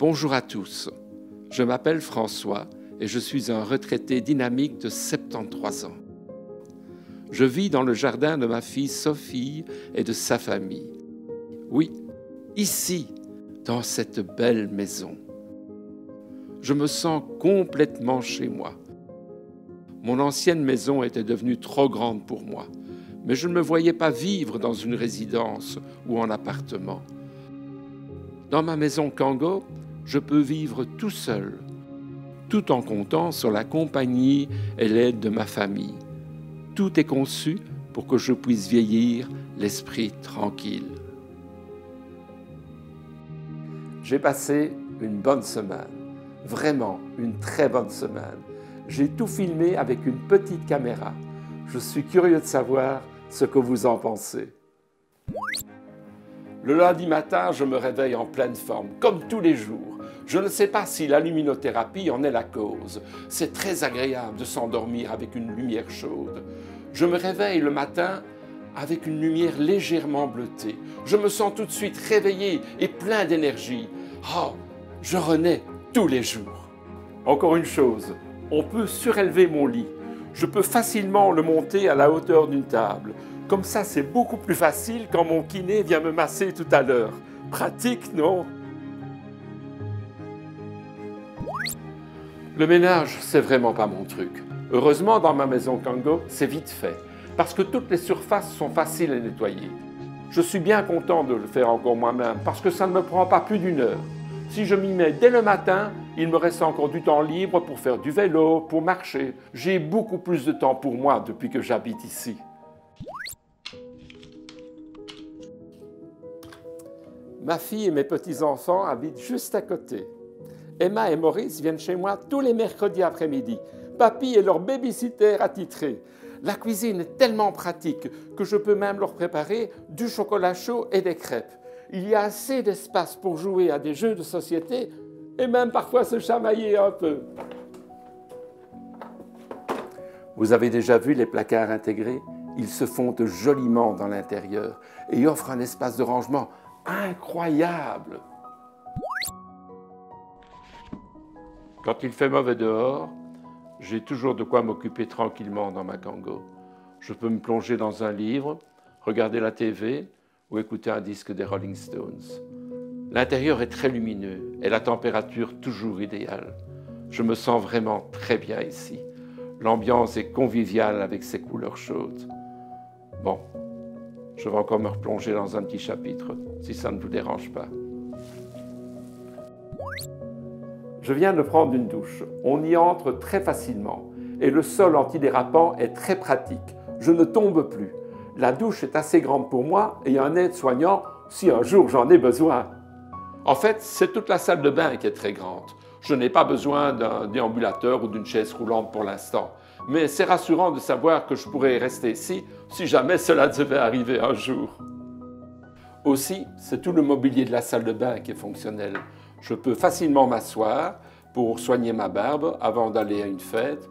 Bonjour à tous, je m'appelle François et je suis un retraité dynamique de 73 ans. Je vis dans le jardin de ma fille Sophie et de sa famille. Oui, ici, dans cette belle maison. Je me sens complètement chez moi. Mon ancienne maison était devenue trop grande pour moi, mais je ne me voyais pas vivre dans une résidence ou en appartement. Dans ma maison Kango, je peux vivre tout seul, tout en comptant sur la compagnie et l'aide de ma famille. Tout est conçu pour que je puisse vieillir l'esprit tranquille. J'ai passé une bonne semaine, vraiment une très bonne semaine. J'ai tout filmé avec une petite caméra. Je suis curieux de savoir ce que vous en pensez. Le lundi matin, je me réveille en pleine forme, comme tous les jours. Je ne sais pas si la luminothérapie en est la cause. C'est très agréable de s'endormir avec une lumière chaude. Je me réveille le matin avec une lumière légèrement bleutée. Je me sens tout de suite réveillé et plein d'énergie. Oh, je renais tous les jours. Encore une chose, on peut surélever mon lit. Je peux facilement le monter à la hauteur d'une table. Comme ça, c'est beaucoup plus facile quand mon kiné vient me masser tout à l'heure. Pratique, non? Le ménage, c'est vraiment pas mon truc. Heureusement, dans ma maison Kango, c'est vite fait, parce que toutes les surfaces sont faciles à nettoyer. Je suis bien content de le faire encore moi-même, parce que ça ne me prend pas plus d'1 heure. Si je m'y mets dès le matin, il me reste encore du temps libre pour faire du vélo, pour marcher. J'ai beaucoup plus de temps pour moi depuis que j'habite ici. Ma fille et mes petits-enfants habitent juste à côté. Emma et Maurice viennent chez moi tous les mercredis après-midi. Papy est leur baby-sitter attitré. La cuisine est tellement pratique que je peux même leur préparer du chocolat chaud et des crêpes. Il y a assez d'espace pour jouer à des jeux de société et même parfois se chamailler un peu. Vous avez déjà vu les placards intégrés? Ils se fondent joliment dans l'intérieur et offrent un espace de rangement incroyable. Quand il fait mauvais dehors, j'ai toujours de quoi m'occuper tranquillement dans ma Kango. Je peux me plonger dans un livre, regarder la TV ou écouter un disque des Rolling Stones. L'intérieur est très lumineux et la température toujours idéale. Je me sens vraiment très bien ici. L'ambiance est conviviale avec ses couleurs chaudes. Bon, je vais encore me replonger dans un petit chapitre, si ça ne vous dérange pas. Je viens de prendre une douche. On y entre très facilement et le sol antidérapant est très pratique. Je ne tombe plus. La douche est assez grande pour moi et un aide-soignant si un jour j'en ai besoin. En fait, c'est toute la salle de bain qui est très grande. Je n'ai pas besoin d'un déambulateur ou d'une chaise roulante pour l'instant. Mais c'est rassurant de savoir que je pourrais rester ici si jamais cela devait arriver un jour. Aussi, c'est tout le mobilier de la salle de bain qui est fonctionnel. Je peux facilement m'asseoir pour soigner ma barbe avant d'aller à une fête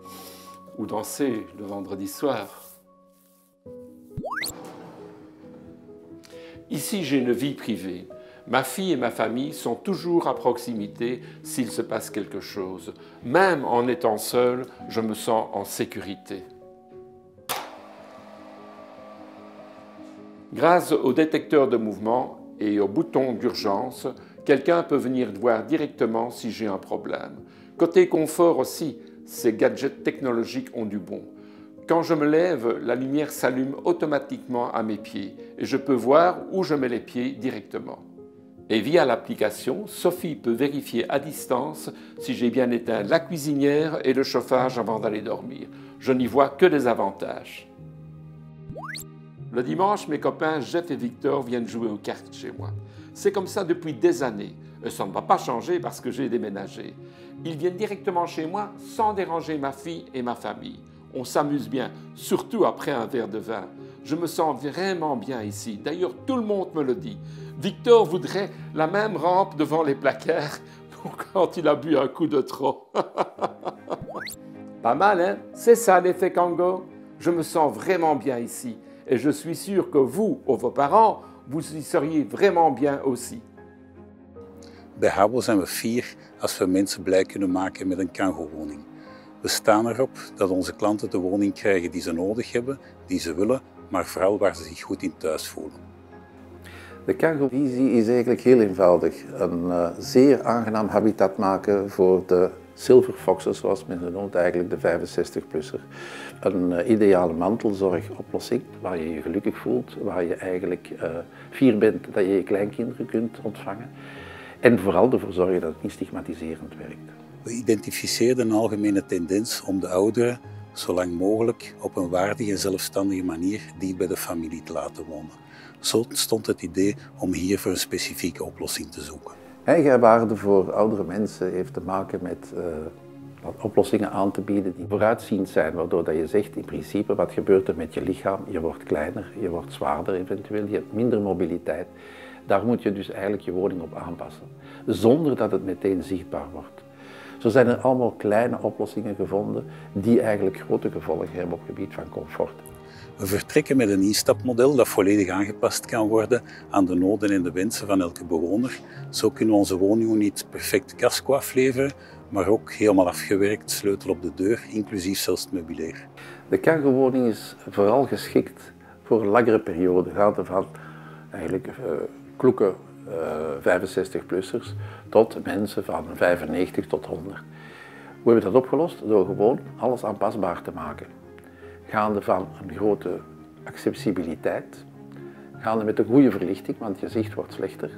ou danser le vendredi soir. Ici, j'ai une vie privée. Ma fille et ma famille sont toujours à proximité s'il se passe quelque chose. Même en étant seul, je me sens en sécurité. Grâce au détecteur de mouvement et au bouton d'urgence, quelqu'un peut venir voir directement si j'ai un problème. Côté confort aussi, ces gadgets technologiques ont du bon. Quand je me lève, la lumière s'allume automatiquement à mes pieds et je peux voir où je mets les pieds directement. Et via l'application, Sophie peut vérifier à distance si j'ai bien éteint la cuisinière et le chauffage avant d'aller dormir. Je n'y vois que des avantages. Le dimanche, mes copains Jeff et Victor viennent jouer aux cartes chez moi. C'est comme ça depuis des années. Et ça ne va pas changer parce que j'ai déménagé. Ils viennent directement chez moi sans déranger ma fille et ma famille. On s'amuse bien, surtout après un verre de vin. Je me sens vraiment bien ici. D'ailleurs, tout le monde me le dit. Victor voudrait la même rampe devant les placards pour quand il a bu un coup de trop. Pas mal, hein? C'est ça l'effet Kango. Je me sens vraiment bien ici. Et je suis sûr que vous ou vos parents, vous y seriez vraiment bien aussi. Bij Habbo zijn we fier als we mensen blij kunnen maken met een Cango-woning. We staan erop dat onze klanten de woning krijgen die ze nodig hebben, die ze willen, maar vooral waar ze zich goed in thuis voelen. De Cango-visie is eigenlijk heel eenvoudig. Een zeer aangenaam habitat maken voor de silver foxes, zoals men ze noemt, eigenlijk de 65-plusser. Een ideale mantelzorgoplossing waar je je gelukkig voelt, waar je eigenlijk fier bent dat je je kleinkinderen kunt ontvangen. En vooral ervoor zorgen dat het niet stigmatiserend werkt. We identificeerden een algemene tendens om de ouderen zo lang mogelijk op een waardige en zelfstandige manier dicht bij de familie te laten wonen. Zo ontstond het idee om hier voor een specifieke oplossing te zoeken. Eigen waarde voor oudere mensen heeft te maken met oplossingen aan te bieden die vooruitziend zijn, waardoor dat je zegt in principe wat gebeurt er met je lichaam, je wordt kleiner, je wordt zwaarder eventueel, je hebt minder mobiliteit. Daar moet je dus eigenlijk je woning op aanpassen, zonder dat het meteen zichtbaar wordt. Zo zijn er allemaal kleine oplossingen gevonden die eigenlijk grote gevolgen hebben op het gebied van comfort. We vertrekken met een instapmodel dat volledig aangepast kan worden aan de noden en de wensen van elke bewoner. Zo kunnen we onze woning niet perfect casco afleveren, maar ook helemaal afgewerkt, sleutel op de deur, inclusief zelfs het meubilair. De Cango-woning is vooral geschikt voor een langere periode, gaande van eigenlijk kloeke 65-plussers tot mensen van 95 tot 100. Hoe hebben we dat opgelost? Door gewoon alles aanpasbaar te maken. Gaande van een grote accessibiliteit, gaande met een goede verlichting, want je zicht wordt slechter.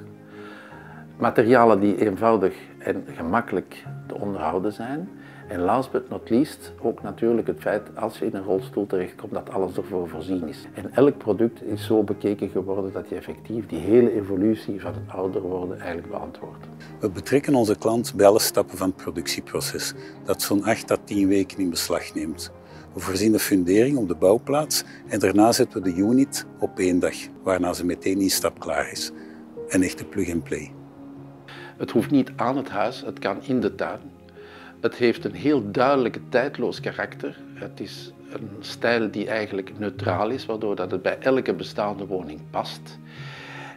Materialen die eenvoudig en gemakkelijk te onderhouden zijn. En last but not least ook natuurlijk het feit als je in een rolstoel terechtkomt dat alles ervoor voorzien is. En elk product is zo bekeken geworden dat je effectief die hele evolutie van het ouder worden eigenlijk beantwoordt. We betrekken onze klant bij alle stappen van het productieproces, dat zo'n 8 à 10 weken in beslag neemt. We voorzien de fundering op de bouwplaats en daarna zetten we de unit op 1 dag, waarna ze meteen instapklaar is. Een echte plug-and-play. Het hoeft niet aan het huis, het kan in de tuin. Het heeft een heel duidelijk tijdloos karakter. Het is een stijl die eigenlijk neutraal is, waardoor dat het bij elke bestaande woning past.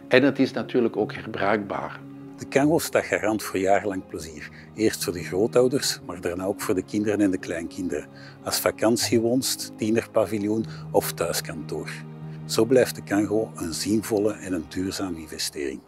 En het is natuurlijk ook herbruikbaar. De Cango staat garant voor jarenlang plezier. Eerst voor de grootouders, maar daarna ook voor de kinderen en de kleinkinderen. Als vakantiewoonst, tienerpaviljoen of thuiskantoor. Zo blijft de Cango een zinvolle en een duurzame investering.